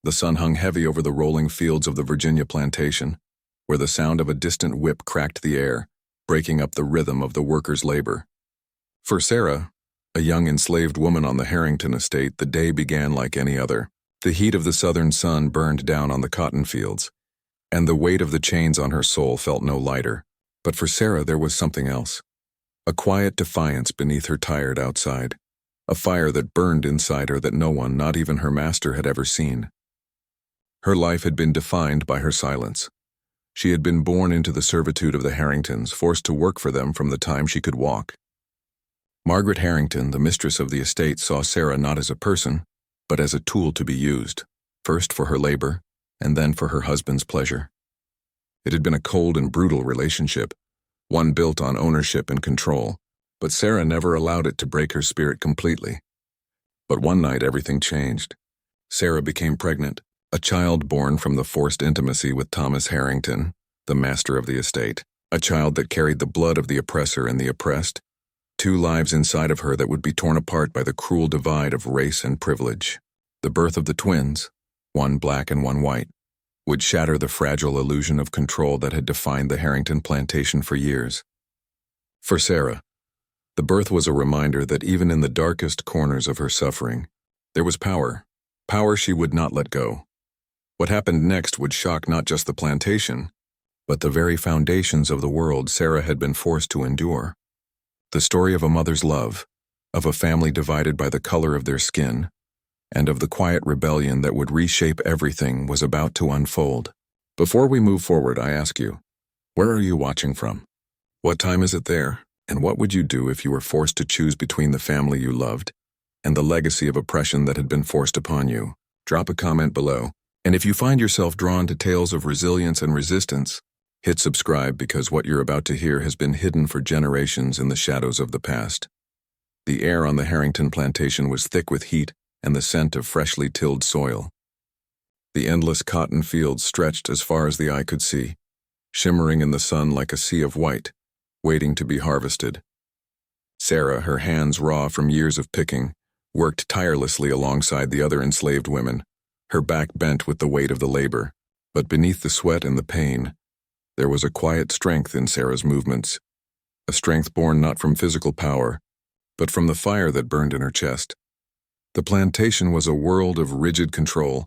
The sun hung heavy over the rolling fields of the Virginia plantation, where the sound of a distant whip cracked the air, breaking up the rhythm of the workers' labor. For Sarah, a young enslaved woman on the Harrington estate, the day began like any other. The heat of the southern sun burned down on the cotton fields, and the weight of the chains on her soul felt no lighter. But for Sarah there was something else. A quiet defiance beneath her tired outside. A fire that burned inside her that no one, not even her master, had ever seen. Her life had been defined by her silence. She had been born into the servitude of the Harringtons, forced to work for them from the time she could walk. Margaret Harrington, the mistress of the estate, saw Sarah not as a person, but as a tool to be used, first for her labor, and then for her husband's pleasure. It had been a cold and brutal relationship, one built on ownership and control, but Sarah never allowed it to break her spirit completely. But one night everything changed. Sarah became pregnant, a child born from the forced intimacy with Thomas Harrington, the master of the estate, a child that carried the blood of the oppressor and the oppressed, two lives inside of her that would be torn apart by the cruel divide of race and privilege. The birth of the twins, one black and one white, would shatter the fragile illusion of control that had defined the Harrington plantation for years. For Sarah, the birth was a reminder that even in the darkest corners of her suffering, there was power she would not let go. What happened next would shock not just the plantation, but the very foundations of the world Sarah had been forced to endure. The story of a mother's love, of a family divided by the color of their skin, and of the quiet rebellion that would reshape everything was about to unfold. Before we move forward, I ask you, where are you watching from? What time is it there? And what would you do if you were forced to choose between the family you loved and the legacy of oppression that had been forced upon you? Drop a comment below. And if you find yourself drawn to tales of resilience and resistance, hit subscribe, because what you're about to hear has been hidden for generations in the shadows of the past. The air on the Harrington plantation was thick with heat and the scent of freshly tilled soil. The endless cotton fields stretched as far as the eye could see, shimmering in the sun like a sea of white, waiting to be harvested. Sarah, her hands raw from years of picking, worked tirelessly alongside the other enslaved women, her back bent with the weight of the labor. But beneath the sweat and the pain, there was a quiet strength in Sarah's movements, a strength born not from physical power, but from the fire that burned in her chest. The plantation was a world of rigid control,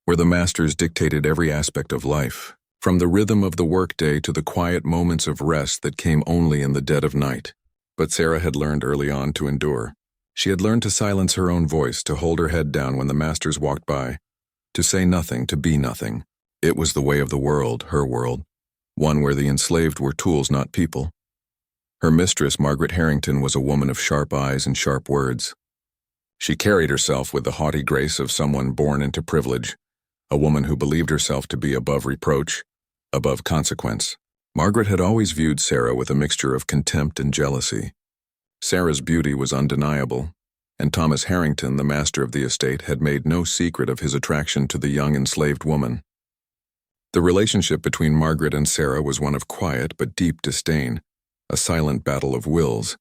where the masters dictated every aspect of life, from the rhythm of the workday to the quiet moments of rest that came only in the dead of night. But Sarah had learned early on to endure. She had learned to silence her own voice, to hold her head down when the masters walked by, to say nothing, to be nothing. It was the way of the world, her world, one where the enslaved were tools, not people. Her mistress, Margaret Harrington, was a woman of sharp eyes and sharp words. She carried herself with the haughty grace of someone born into privilege, a woman who believed herself to be above reproach, above consequence. Margaret had always viewed Sarah with a mixture of contempt and jealousy. Sarah's beauty was undeniable, and Thomas Harrington, the master of the estate, had made no secret of his attraction to the young enslaved woman. The relationship between Margaret and Sarah was one of quiet but deep disdain, a silent battle of wills,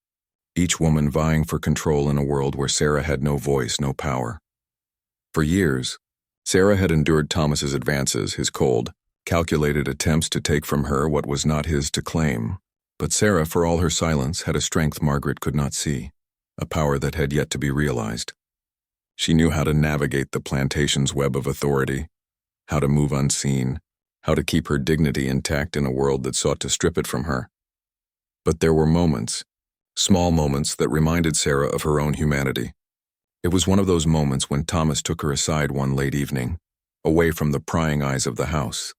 each woman vying for control in a world where Sarah had no voice, no power. For years, Sarah had endured Thomas's advances, his cold, calculated attempts to take from her what was not his to claim. But Sarah, for all her silence, had a strength Margaret could not see, a power that had yet to be realized. She knew how to navigate the plantation's web of authority, how to move unseen, how to keep her dignity intact in a world that sought to strip it from her. But there were moments, small moments, that reminded Sarah of her own humanity. It was one of those moments when Thomas took her aside one late evening, away from the prying eyes of the house.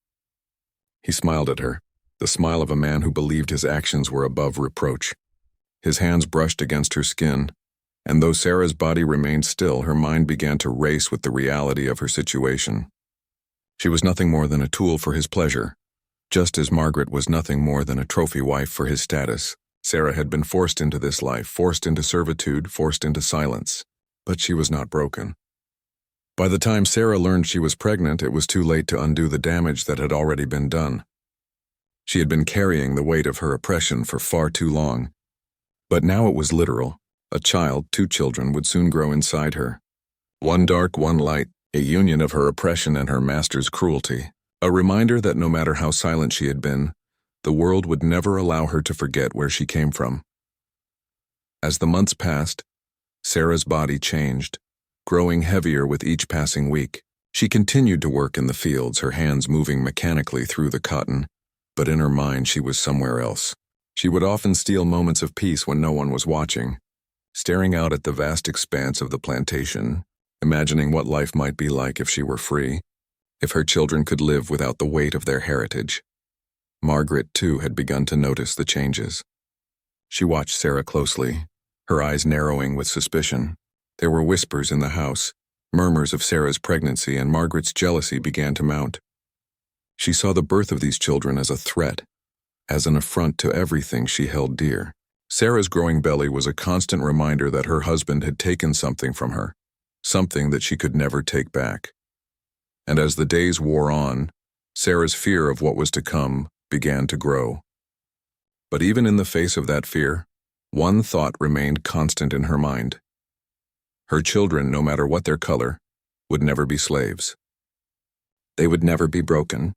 He smiled at her, the smile of a man who believed his actions were above reproach. His hands brushed against her skin, and though Sarah's body remained still, her mind began to race with the reality of her situation. She was nothing more than a tool for his pleasure, just as Margaret was nothing more than a trophy wife for his status. Sarah had been forced into this life, forced into servitude, forced into silence. But she was not broken. By the time Sarah learned she was pregnant, it was too late to undo the damage that had already been done. She had been carrying the weight of her oppression for far too long. But now it was literal. A child, two children, would soon grow inside her. One dark, one light, a union of her oppression and her master's cruelty, a reminder that no matter how silent she had been, the world would never allow her to forget where she came from. As the months passed, Sarah's body changed, growing heavier with each passing week. She continued to work in the fields, her hands moving mechanically through the cotton, but in her mind she was somewhere else. She would often steal moments of peace when no one was watching, staring out at the vast expanse of the plantation, imagining what life might be like if she were free, if her children could live without the weight of their heritage. Margaret, too, had begun to notice the changes. She watched Sarah closely, her eyes narrowing with suspicion. There were whispers in the house, murmurs of Sarah's pregnancy, and Margaret's jealousy began to mount. She saw the birth of these children as a threat, as an affront to everything she held dear. Sarah's growing belly was a constant reminder that her husband had taken something from her, something that she could never take back. And as the days wore on, Sarah's fear of what was to come began to grow. But even in the face of that fear, one thought remained constant in her mind. Her children, no matter what their color, would never be slaves. They would never be broken,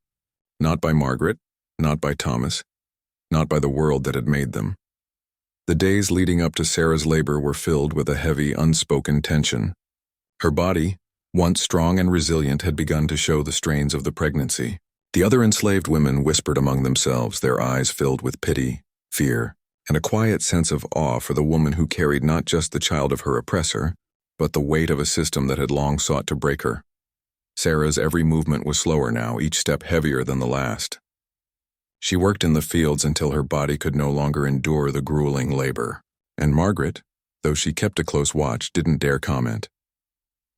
not by Margaret, not by Thomas, not by the world that had made them. The days leading up to Sarah's labor were filled with a heavy, unspoken tension. Her body, once strong and resilient, had begun to show the strains of the pregnancy. The other enslaved women whispered among themselves, their eyes filled with pity, fear, and a quiet sense of awe for the woman who carried not just the child of her oppressor, but the weight of a system that had long sought to break her. Sarah's every movement was slower now, each step heavier than the last. She worked in the fields until her body could no longer endure the grueling labor. And Margaret, though she kept a close watch, didn't dare comment.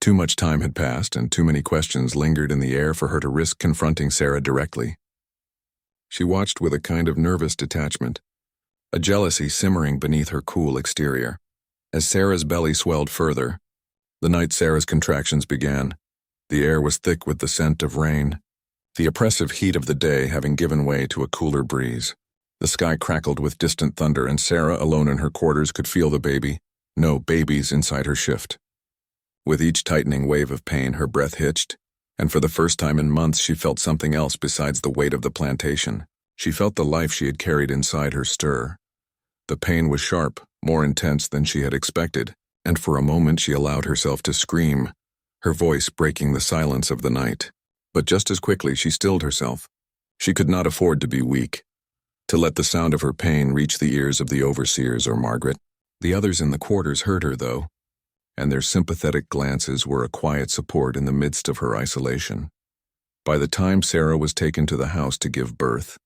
Too much time had passed, and too many questions lingered in the air for her to risk confronting Sarah directly. She watched with a kind of nervous detachment, a jealousy simmering beneath her cool exterior. As Sarah's belly swelled further, the night Sarah's contractions began. The air was thick with the scent of rain, the oppressive heat of the day having given way to a cooler breeze. The sky crackled with distant thunder, and Sarah, alone in her quarters, could feel the babies inside her shift. With each tightening wave of pain, her breath hitched, and for the first time in months she felt something else besides the weight of the plantation. She felt the life she had carried inside her stir. The pain was sharp, more intense than she had expected, and for a moment she allowed herself to scream, her voice breaking the silence of the night. But just as quickly she stilled herself. She could not afford to be weak, to let the sound of her pain reach the ears of the overseers or Margaret. The others in the quarters heard her, though, and their sympathetic glances were a quiet support in the midst of her isolation. By the time Sarah was taken to the house to give birth,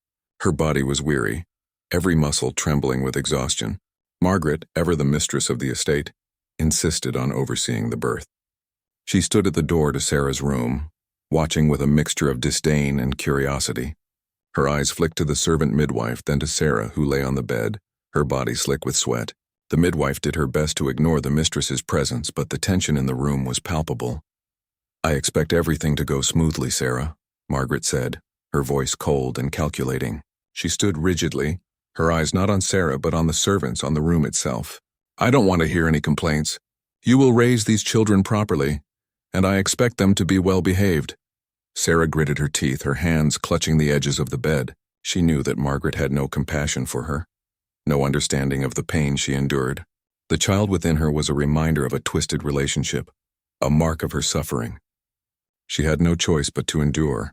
her body was weary, every muscle trembling with exhaustion. Margaret, ever the mistress of the estate, insisted on overseeing the birth. She stood at the door to Sarah's room, watching with a mixture of disdain and curiosity. Her eyes flicked to the servant midwife, then to Sarah, who lay on the bed, her body slick with sweat. The midwife did her best to ignore the mistress's presence, but the tension in the room was palpable. "I expect everything to go smoothly, Sarah," Margaret said, her voice cold and calculating. She stood rigidly, her eyes not on Sarah but on the servants, on the room itself. "I don't want to hear any complaints. You will raise these children properly, and I expect them to be well behaved." Sarah gritted her teeth, her hands clutching the edges of the bed. She knew that Margaret had no compassion for her, no understanding of the pain she endured. The child within her was a reminder of a twisted relationship, a mark of her suffering. She had no choice but to endure.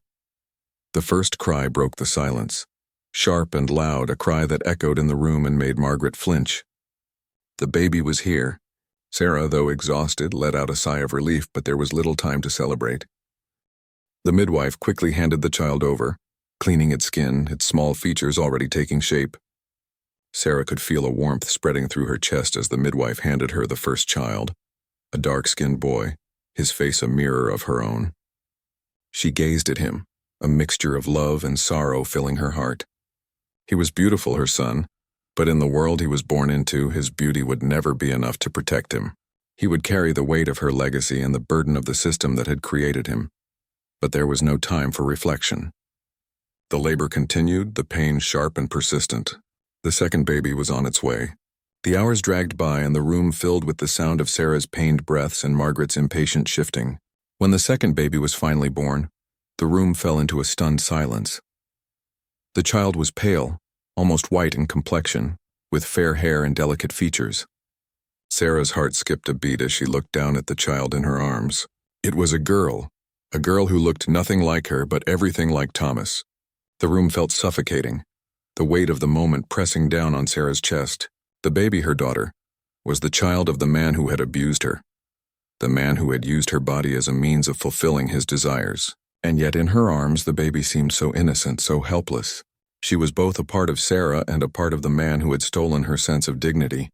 The first cry broke the silence, sharp and loud, a cry that echoed in the room and made Margaret flinch. The baby was here. Sarah, though exhausted, let out a sigh of relief, but there was little time to celebrate. The midwife quickly handed the child over, cleaning its skin, its small features already taking shape. Sarah could feel a warmth spreading through her chest as the midwife handed her the first child, a dark-skinned boy, his face a mirror of her own. She gazed at him, a mixture of love and sorrow filling her heart. He was beautiful, her son, but in the world he was born into, his beauty would never be enough to protect him. He would carry the weight of her legacy and the burden of the system that had created him. But there was no time for reflection. The labor continued, the pain sharp and persistent. The second baby was on its way. The hours dragged by and the room filled with the sound of Sarah's pained breaths and Margaret's impatient shifting. When the second baby was finally born, the room fell into a stunned silence. The child was pale, almost white in complexion, with fair hair and delicate features. Sarah's heart skipped a beat as she looked down at the child in her arms. It was a girl who looked nothing like her but everything like Thomas. The room felt suffocating, the weight of the moment pressing down on Sarah's chest. The baby, her daughter, was the child of the man who had abused her, the man who had used her body as a means of fulfilling his desires. And yet in her arms the baby seemed so innocent, so helpless. She was both a part of Sarah and a part of the man who had stolen her sense of dignity.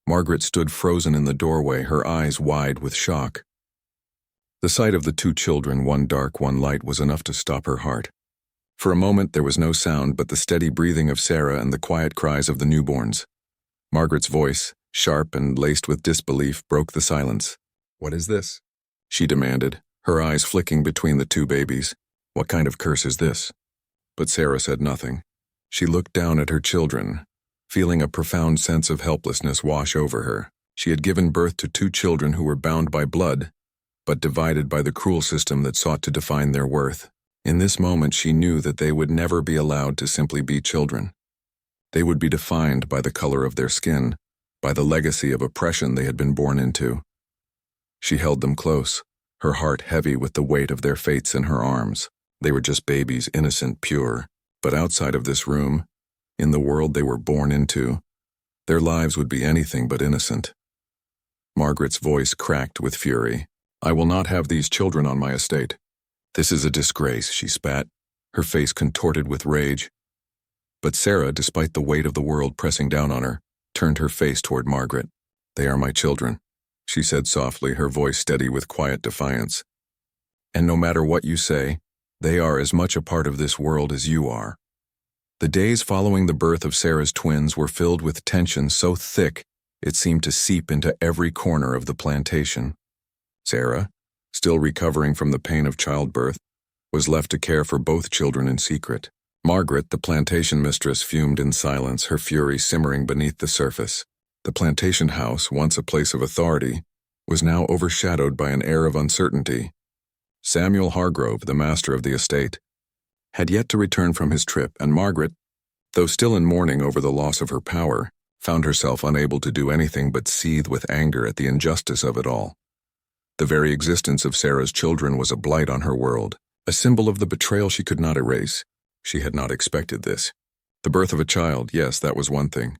Margaret stood frozen in the doorway, her eyes wide with shock. The sight of the two children, one dark, one light, was enough to stop her heart. For a moment there was no sound but the steady breathing of Sarah and the quiet cries of the newborns. Margaret's voice, sharp and laced with disbelief, broke the silence. "What is this?" she demanded, her eyes flicking between the two babies. "What kind of curse is this?" But Sarah said nothing. She looked down at her children, feeling a profound sense of helplessness wash over her. She had given birth to two children who were bound by blood, but divided by the cruel system that sought to define their worth. In this moment she knew that they would never be allowed to simply be children. They would be defined by the color of their skin, by the legacy of oppression they had been born into. She held them close, her heart heavy with the weight of their fates in her arms. They were just babies, innocent, pure. But outside of this room, in the world they were born into, their lives would be anything but innocent. Margaret's voice cracked with fury. "I will not have these children on my estate. This is a disgrace," she spat, her face contorted with rage. But Sarah, despite the weight of the world pressing down on her, turned her face toward Margaret. "They are my children," she said softly, her voice steady with quiet defiance. "And no matter what you say, they are as much a part of this world as you are." The days following the birth of Sarah's twins were filled with tension so thick it seemed to seep into every corner of the plantation. Sarah, still recovering from the pain of childbirth, was left to care for both children in secret. Margaret, the plantation mistress, fumed in silence, her fury simmering beneath the surface. The plantation house, once a place of authority, was now overshadowed by an air of uncertainty. Samuel Hargrove, the master of the estate, had yet to return from his trip, and Margaret, though still in mourning over the loss of her power, found herself unable to do anything but seethe with anger at the injustice of it all. The very existence of Sarah's children was a blight on her world, a symbol of the betrayal she could not erase. She had not expected this. The birth of a child, yes, that was one thing.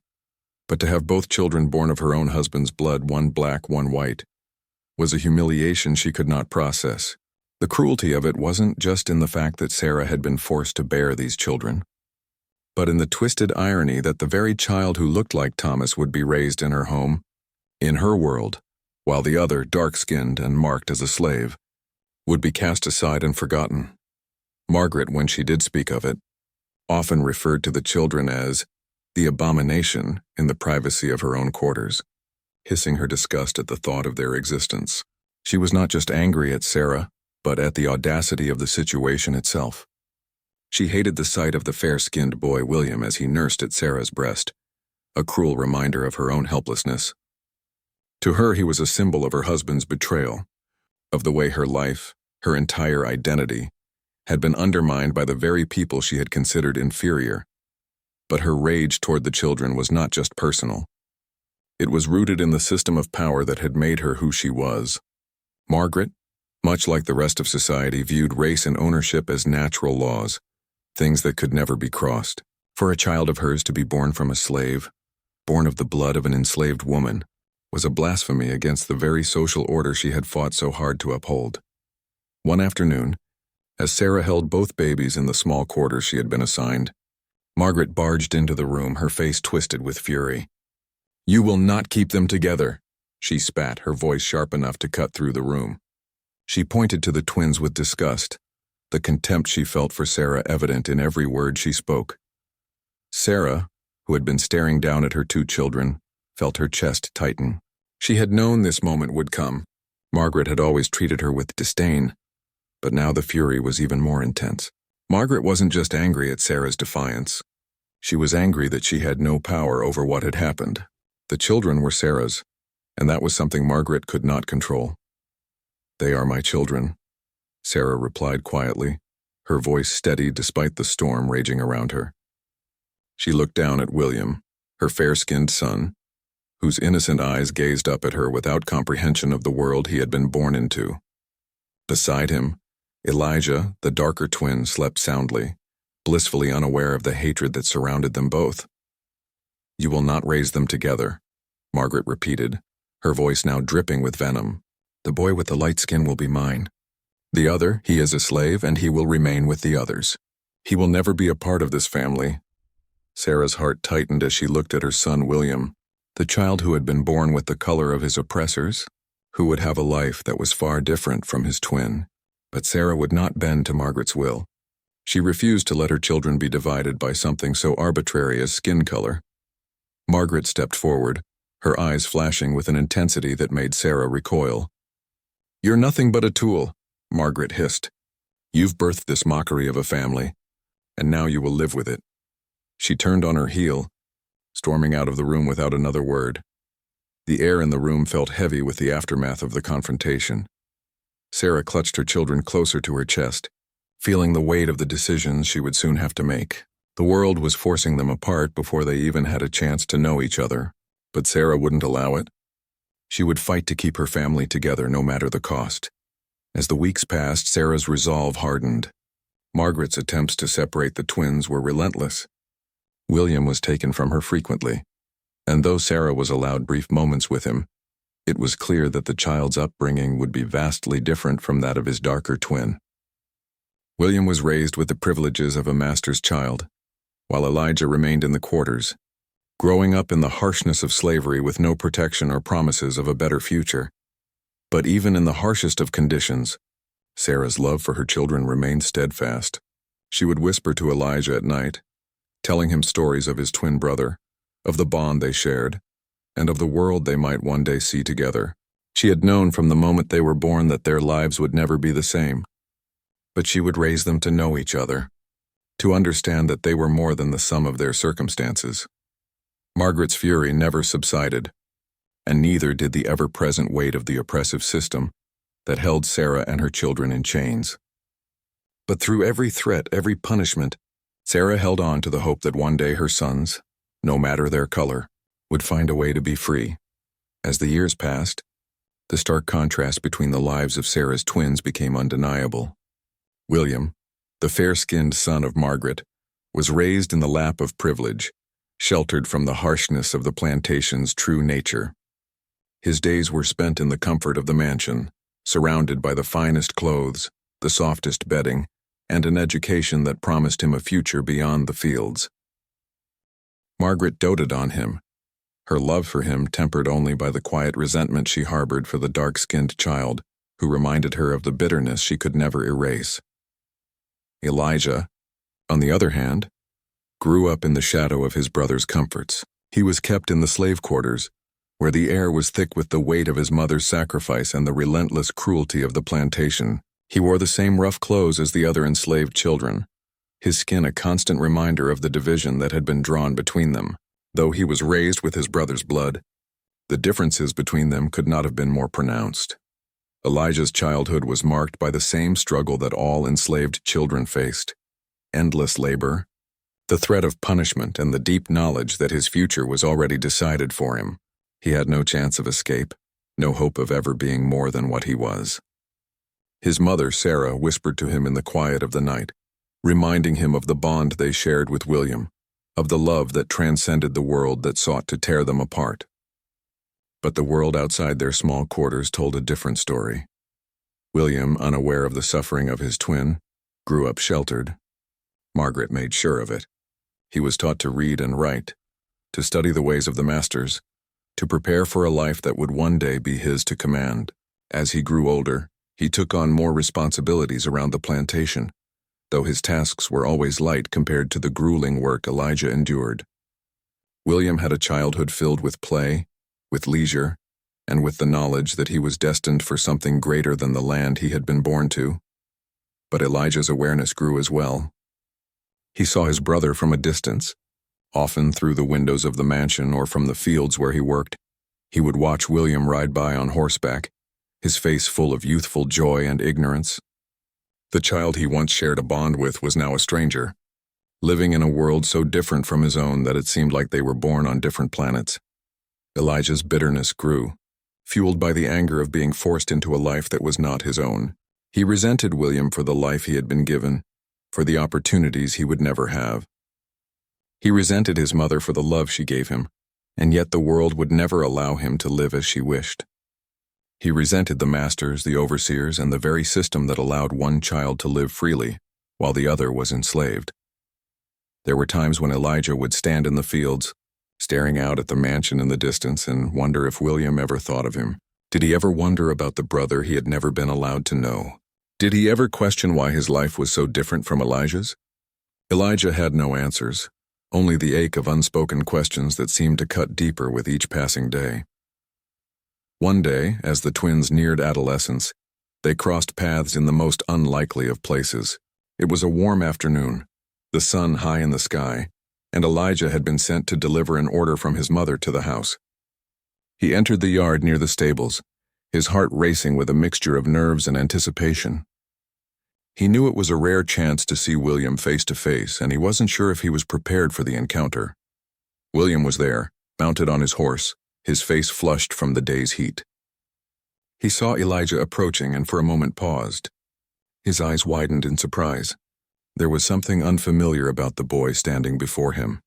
But to have both children born of her own husband's blood, one black, one white, was a humiliation she could not process. The cruelty of it wasn't just in the fact that Sarah had been forced to bear these children, but in the twisted irony that the very child who looked like Thomas would be raised in her home, in her world, while the other, dark-skinned and marked as a slave, would be cast aside and forgotten. Margaret, when she did speak of it, often referred to the children as the abomination in the privacy of her own quarters, hissing her disgust at the thought of their existence. She was not just angry at Sarah, but at the audacity of the situation itself. She hated the sight of the fair-skinned boy William as he nursed at Sarah's breast, a cruel reminder of her own helplessness. To her he was a symbol of her husband's betrayal, of the way her life, her entire identity, had been undermined by the very people she had considered inferior. But her rage toward the children was not just personal. It was rooted in the system of power that had made her who she was. Margaret, much like the rest of society, viewed race and ownership as natural laws, things that could never be crossed. For a child of hers to be born from a slave, born of the blood of an enslaved woman, was a blasphemy against the very social order she had fought so hard to uphold. One afternoon, as Sarah held both babies in the small quarters she had been assigned, Margaret barged into the room, her face twisted with fury. "You will not keep them together," she spat, her voice sharp enough to cut through the room. She pointed to the twins with disgust, the contempt she felt for Sarah evident in every word she spoke. Sarah, who had been staring down at her two children, felt her chest tighten. She had known this moment would come. Margaret had always treated her with disdain, but now the fury was even more intense. Margaret wasn't just angry at Sarah's defiance. She was angry that she had no power over what had happened. The children were Sarah's, and that was something Margaret could not control. "They are my children," Sarah replied quietly, her voice steady despite the storm raging around her. She looked down at William, her fair-skinned son, whose innocent eyes gazed up at her without comprehension of the world he had been born into. Beside him, Elijah, the darker twin, slept soundly, blissfully unaware of the hatred that surrounded them both. "You will not raise them together," Margaret repeated, her voice now dripping with venom. "The boy with the light skin will be mine. The other, he is a slave, and he will remain with the others. He will never be a part of this family." Sarah's heart tightened as she looked at her son William, the child who had been born with the color of his oppressors, who would have a life that was far different from his twin. But Sarah would not bend to Margaret's will. She refused to let her children be divided by something so arbitrary as skin color. Margaret stepped forward, her eyes flashing with an intensity that made Sarah recoil. "You're nothing but a tool," Margaret hissed. "You've birthed this mockery of a family, and now you will live with it." She turned on her heel, storming out of the room without another word. The air in the room felt heavy with the aftermath of the confrontation. Sarah clutched her children closer to her chest, feeling the weight of the decisions she would soon have to make. The world was forcing them apart before they even had a chance to know each other, but Sarah wouldn't allow it. She would fight to keep her family together no matter the cost. As the weeks passed, Sarah's resolve hardened. Margaret's attempts to separate the twins were relentless. William was taken from her frequently, and though Sarah was allowed brief moments with him, it was clear that the child's upbringing would be vastly different from that of his darker twin. William was raised with the privileges of a master's child, while Elijah remained in the quarters, growing up in the harshness of slavery with no protection or promises of a better future. But even in the harshest of conditions, Sarah's love for her children remained steadfast. She would whisper to Elijah at night, telling him stories of his twin brother, of the bond they shared, and of the world they might one day see together. She had known from the moment they were born that their lives would never be the same. But she would raise them to know each other, to understand that they were more than the sum of their circumstances. Margaret's fury never subsided, and neither did the ever-present weight of the oppressive system that held Sarah and her children in chains. But through every threat, every punishment, Sarah held on to the hope that one day her sons, no matter their color, would find a way to be free. As the years passed, the stark contrast between the lives of Sarah's twins became undeniable. William, the fair-skinned son of Margaret, was raised in the lap of privilege, sheltered from the harshness of the plantation's true nature. His days were spent in the comfort of the mansion, surrounded by the finest clothes, the softest bedding, and an education that promised him a future beyond the fields. Margaret doted on him, her love for him tempered only by the quiet resentment she harbored for the dark-skinned child who reminded her of the bitterness she could never erase. Elijah, on the other hand, grew up in the shadow of his brother's comforts. He was kept in the slave quarters, where the air was thick with the weight of his mother's sacrifice and the relentless cruelty of the plantation. He wore the same rough clothes as the other enslaved children, his skin a constant reminder of the division that had been drawn between them. Though he was raised with his brother's blood, the differences between them could not have been more pronounced. Elijah's childhood was marked by the same struggle that all enslaved children faced: endless labor, the threat of punishment, and the deep knowledge that his future was already decided for him. He had no chance of escape, no hope of ever being more than what he was. His mother, Sarah, whispered to him in the quiet of the night, reminding him of the bond they shared with William, of the love that transcended the world that sought to tear them apart. But the world outside their small quarters told a different story. William, unaware of the suffering of his twin, grew up sheltered. Margaret made sure of it. He was taught to read and write, to study the ways of the masters, to prepare for a life that would one day be his to command. As he grew older, he took on more responsibilities around the plantation, though his tasks were always light compared to the grueling work Elijah endured. William had a childhood filled with play, with leisure, and with the knowledge that he was destined for something greater than the land he had been born to. But Elijah's awareness grew as well. He saw his brother from a distance, often through the windows of the mansion or from the fields where he worked. He would watch William ride by on horseback, his face full of youthful joy and ignorance. The child he once shared a bond with was now a stranger, living in a world so different from his own that it seemed like they were born on different planets. Elijah's bitterness grew, fueled by the anger of being forced into a life that was not his own. He resented William for the life he had been given, for the opportunities he would never have. He resented his mother for the love she gave him, and yet the world would never allow him to live as she wished. He resented the masters, the overseers, and the very system that allowed one child to live freely, while the other was enslaved. There were times when Elijah would stand in the fields, staring out at the mansion in the distance, and wonder if William ever thought of him. Did he ever wonder about the brother he had never been allowed to know? Did he ever question why his life was so different from Elijah's? Elijah had no answers, only the ache of unspoken questions that seemed to cut deeper with each passing day. One day, as the twins neared adolescence, they crossed paths in the most unlikely of places. It was a warm afternoon, the sun high in the sky, and Elijah had been sent to deliver an order from his mother to the house. He entered the yard near the stables, his heart racing with a mixture of nerves and anticipation. He knew it was a rare chance to see William face to face, and he wasn't sure if he was prepared for the encounter. William was there, mounted on his horse, his face flushed from the day's heat. He saw Elijah approaching and for a moment paused. His eyes widened in surprise. There was something unfamiliar about the boy standing before him.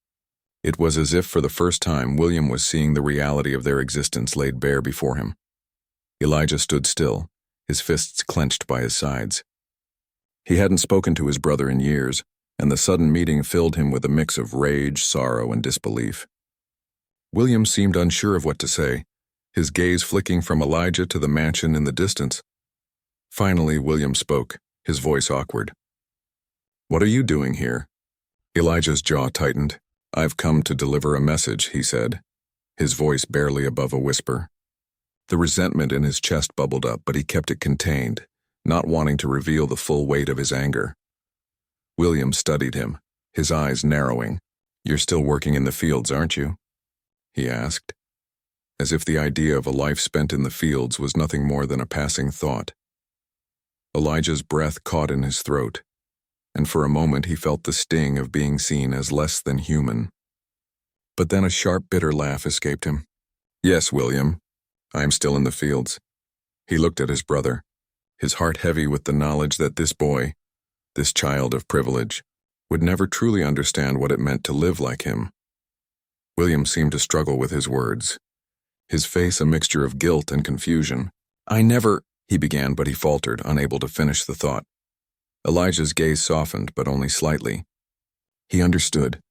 It was as if for the first time William was seeing the reality of their existence laid bare before him. Elijah stood still, his fists clenched by his sides. He hadn't spoken to his brother in years, and the sudden meeting filled him with a mix of rage, sorrow, and disbelief. William seemed unsure of what to say, his gaze flicking from Elijah to the mansion in the distance. Finally, William spoke, his voice awkward. "What are you doing here?" Elijah's jaw tightened. "I've come to deliver a message," he said, his voice barely above a whisper. The resentment in his chest bubbled up, but he kept it contained, not wanting to reveal the full weight of his anger. William studied him, his eyes narrowing. "You're still working in the fields, aren't you?" he asked, as if the idea of a life spent in the fields was nothing more than a passing thought. Elijah's breath caught in his throat, and for a moment he felt the sting of being seen as less than human. But then a sharp, bitter laugh escaped him. "Yes, William, I'm still in the fields." He looked at his brother, his heart heavy with the knowledge that this boy, this child of privilege, would never truly understand what it meant to live like him. William seemed to struggle with his words, his face a mixture of guilt and confusion. "I never," he began, but he faltered, unable to finish the thought. Elijah's gaze softened, but only slightly. He understood.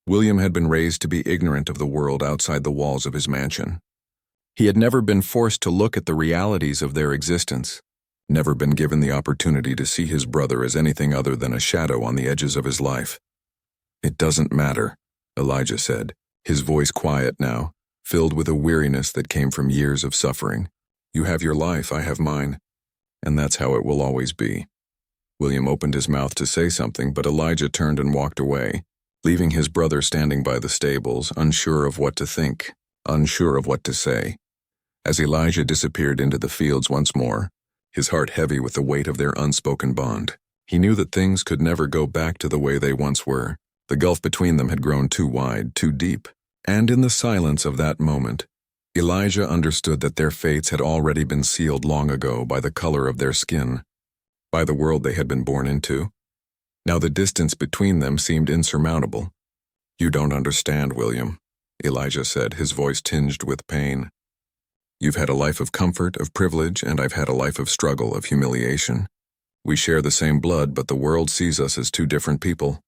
William had been raised to be ignorant of the world outside the walls of his mansion. He had never been forced to look at the realities of their existence, never been given the opportunity to see his brother as anything other than a shadow on the edges of his life. "It doesn't matter," Elijah said, his voice quiet now, filled with a weariness that came from years of suffering. "You have your life, I have mine, and that's how it will always be." William opened his mouth to say something, but Elijah turned and walked away, leaving his brother standing by the stables, unsure of what to think, unsure of what to say. As Elijah disappeared into the fields once more, his heart heavy with the weight of their unspoken bond, he knew that things could never go back to the way they once were. The gulf between them had grown too wide, too deep. And in the silence of that moment, Elijah understood that their fates had already been sealed long ago by the color of their skin, by the world they had been born into. Now the distance between them seemed insurmountable. "You don't understand, William," Elijah said, his voice tinged with pain. "You've had a life of comfort, of privilege, and I've had a life of struggle, of humiliation. We share the same blood, but the world sees us as two different people."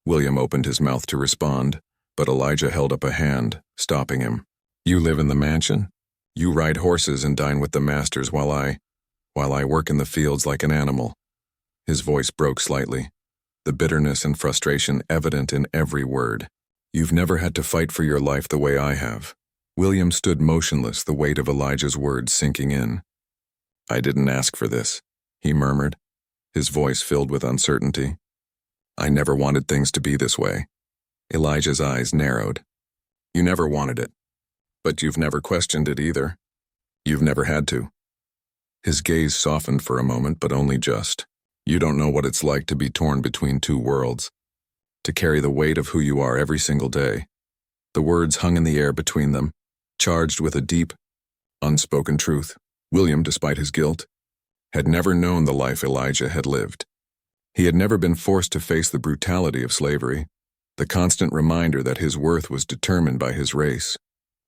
William opened his mouth to respond, but Elijah held up a hand, stopping him. "You live in the mansion. You ride horses and dine with the masters while I work in the fields like an animal." His voice broke slightly, the bitterness and frustration evident in every word. "You've never had to fight for your life the way I have." William stood motionless, the weight of Elijah's words sinking in. "I didn't ask for this," he murmured, his voice filled with uncertainty. "I never wanted things to be this way." Elijah's eyes narrowed. "You never wanted it, but you've never questioned it either. You've never had to." His gaze softened for a moment, but only just. You don't know what it's like to be torn between two worlds, to carry the weight of who you are every single day. The words hung in the air between them, charged with a deep, unspoken truth. William, despite his guilt, had never known the life Elijah had lived. He had never been forced to face the brutality of slavery, the constant reminder that his worth was determined by his race.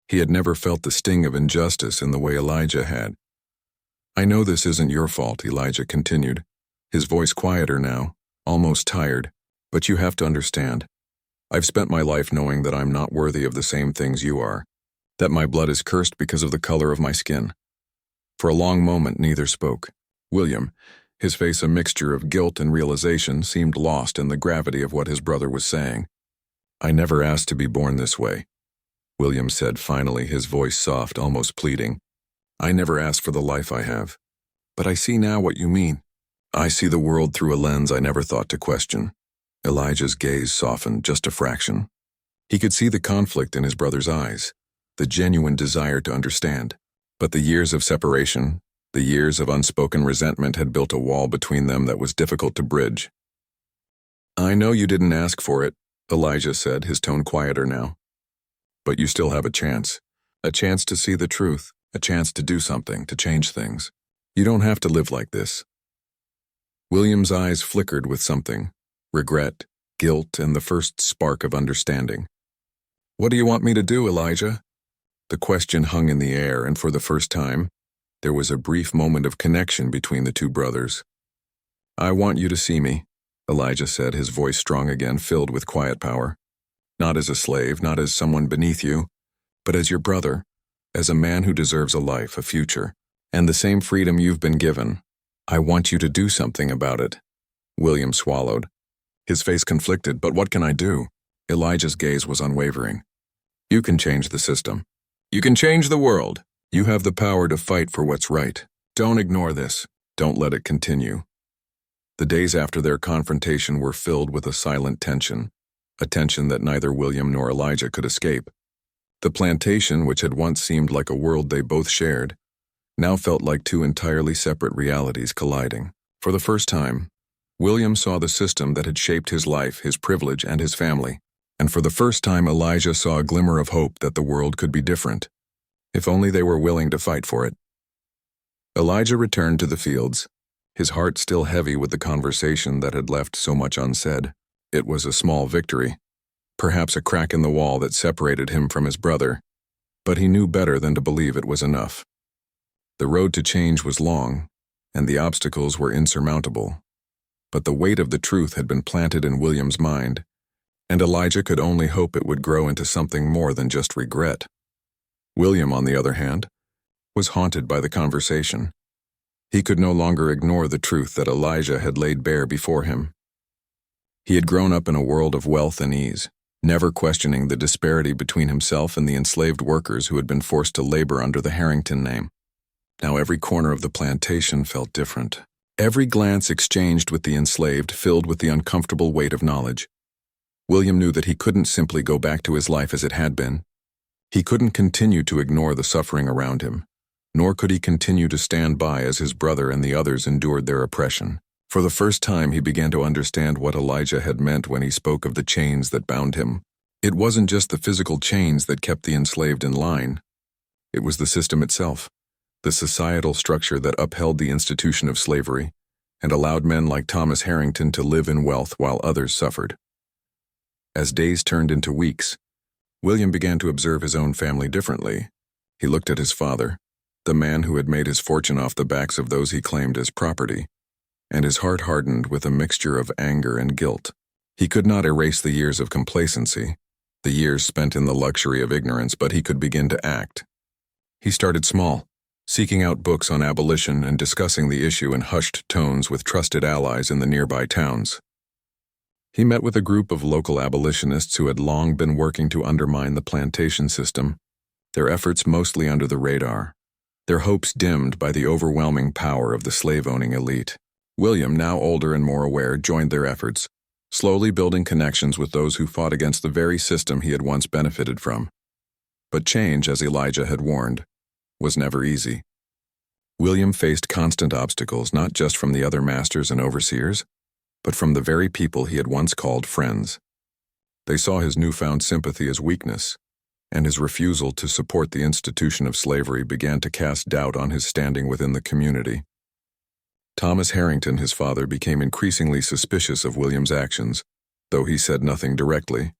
He had never felt the sting of injustice in the way Elijah had. I know this isn't your fault, Elijah continued, his voice quieter now, almost tired, but you have to understand. I've spent my life knowing that I'm not worthy of the same things you are, that my blood is cursed because of the color of my skin. For a long moment, neither spoke. William, his face a mixture of guilt and realization, seemed lost in the gravity of what his brother was saying. I never asked to be born this way, William said finally, his voice soft, almost pleading. I never asked for the life I have. But I see now what you mean. I see the world through a lens I never thought to question. Elijah's gaze softened just a fraction. He could see the conflict in his brother's eyes, the genuine desire to understand. But the years of separation, the years of unspoken resentment had built a wall between them that was difficult to bridge. I know you didn't ask for it, Elijah said, his tone quieter now. But you still have a chance to see the truth, a chance to do something, to change things. You don't have to live like this. William's eyes flickered with something, regret, guilt, and the first spark of understanding. What do you want me to do, Elijah? The question hung in the air, and for the first time, there was a brief moment of connection between the two brothers. I want you to see me, Elijah said, his voice strong again, filled with quiet power. Not as a slave, not as someone beneath you, but as your brother, as a man who deserves a life, a future, and the same freedom you've been given. I want you to do something about it. William swallowed. His face conflicted, but what can I do? Elijah's gaze was unwavering. You can change the system. You can change the world. You have the power to fight for what's right. Don't ignore this. Don't let it continue. The days after their confrontation were filled with a silent tension, a tension that neither William nor Elijah could escape. The plantation, which had once seemed like a world they both shared, now felt like two entirely separate realities colliding. For the first time, William saw the system that had shaped his life, his privilege, and his family. And for the first time, Elijah saw a glimmer of hope that the world could be different, if only they were willing to fight for it. Elijah returned to the fields, his heart still heavy with the conversation that had left so much unsaid. It was a small victory, perhaps a crack in the wall that separated him from his brother, but he knew better than to believe it was enough. The road to change was long, and the obstacles were insurmountable. But the weight of the truth had been planted in William's mind, and Elijah could only hope it would grow into something more than just regret. William, on the other hand, was haunted by the conversation. He could no longer ignore the truth that Elijah had laid bare before him. He had grown up in a world of wealth and ease, never questioning the disparity between himself and the enslaved workers who had been forced to labor under the Harrington name. Now every corner of the plantation felt different. Every glance exchanged with the enslaved filled with the uncomfortable weight of knowledge. William knew that he couldn't simply go back to his life as it had been. He couldn't continue to ignore the suffering around him, nor could he continue to stand by as his brother and the others endured their oppression. For the first time, he began to understand what Elijah had meant when he spoke of the chains that bound him. It wasn't just the physical chains that kept the enslaved in line. It was the system itself, the societal structure that upheld the institution of slavery and allowed men like Thomas Harrington to live in wealth while others suffered. As days turned into weeks, William began to observe his own family differently. He looked at his father, the man who had made his fortune off the backs of those he claimed as property, and his heart hardened with a mixture of anger and guilt. He could not erase the years of complacency, the years spent in the luxury of ignorance, but he could begin to act. He started small, seeking out books on abolition and discussing the issue in hushed tones with trusted allies in the nearby towns. He met with a group of local abolitionists who had long been working to undermine the plantation system, their efforts mostly under the radar, their hopes dimmed by the overwhelming power of the slave-owning elite. William, now older and more aware, joined their efforts, slowly building connections with those who fought against the very system he had once benefited from. But change, as Elijah had warned, was never easy. William faced constant obstacles not just from the other masters and overseers, but from the very people he had once called friends. They saw his newfound sympathy as weakness, and his refusal to support the institution of slavery began to cast doubt on his standing within the community. Thomas Harrington, his father, became increasingly suspicious of William's actions, though he said nothing directly.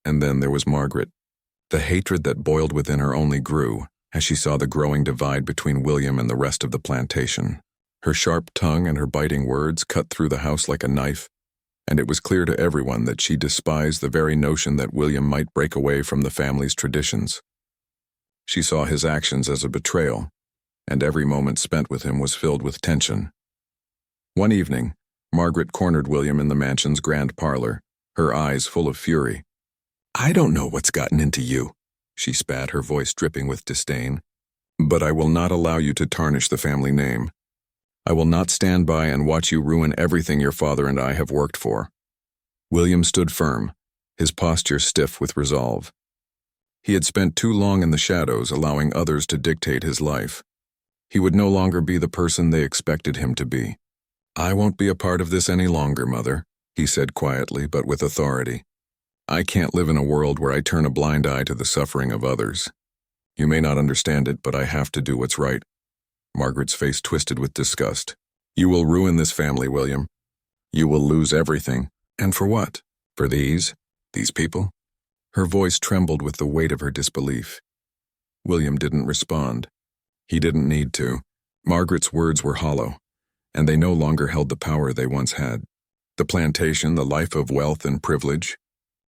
And then there was Margaret. The hatred that boiled within her only grew as she saw the growing divide between William and the rest of the plantation. Her sharp tongue and her biting words cut through the house like a knife, and it was clear to everyone that she despised the very notion that William might break away from the family's traditions. She saw his actions as a betrayal, and every moment spent with him was filled with tension. One evening, Margaret cornered William in the mansion's grand parlor, her eyes full of fury. "I don't know what's gotten into you," she spat, her voice dripping with disdain. "But I will not allow you to tarnish the family name. I will not stand by and watch you ruin everything your father and I have worked for." William stood firm, his posture stiff with resolve. He had spent too long in the shadows, allowing others to dictate his life. He would no longer be the person they expected him to be. "I won't be a part of this any longer, Mother," he said quietly but with authority. "I can't live in a world where I turn a blind eye to the suffering of others. You may not understand it, but I have to do what's right." Margaret's face twisted with disgust. "You will ruin this family, William. You will lose everything. And for what? For these people?" Her voice trembled with the weight of her disbelief. William didn't respond. He didn't need to. Margaret's words were hollow, and they no longer held the power they once had. The plantation, the life of wealth and privilege,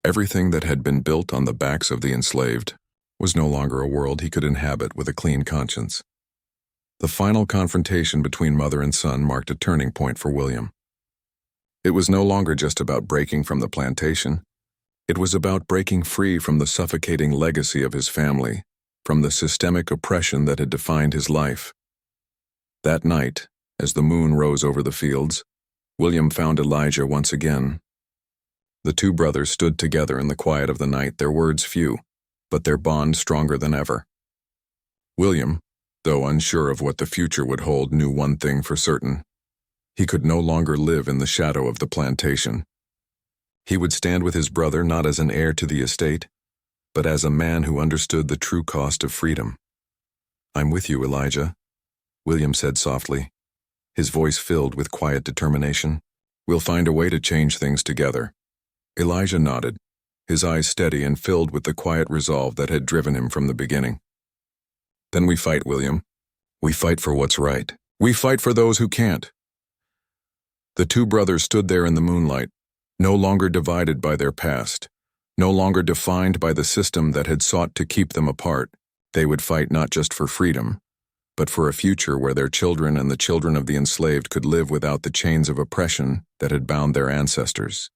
everything that had been built on the backs of the enslaved, was no longer a world he could inhabit with a clean conscience. The final confrontation between mother and son marked a turning point for William. It was no longer just about breaking from the plantation. It was about breaking free from the suffocating legacy of his family, from the systemic oppression that had defined his life. That night, as the moon rose over the fields, William found Elijah once again. The two brothers stood together in the quiet of the night, their words few, but their bond stronger than ever. William, though unsure of what the future would hold, knew one thing for certain. He could no longer live in the shadow of the plantation. He would stand with his brother not as an heir to the estate, but as a man who understood the true cost of freedom. "I'm with you, Elijah," William said softly, his voice filled with quiet determination. "We'll find a way to change things together." Elijah nodded, his eyes steady and filled with the quiet resolve that had driven him from the beginning. "Then we fight, William. We fight for what's right. We fight for those who can't." The two brothers stood there in the moonlight, no longer divided by their past, no longer defined by the system that had sought to keep them apart. They would fight not just for freedom, but for a future where their children and the children of the enslaved could live without the chains of oppression that had bound their ancestors.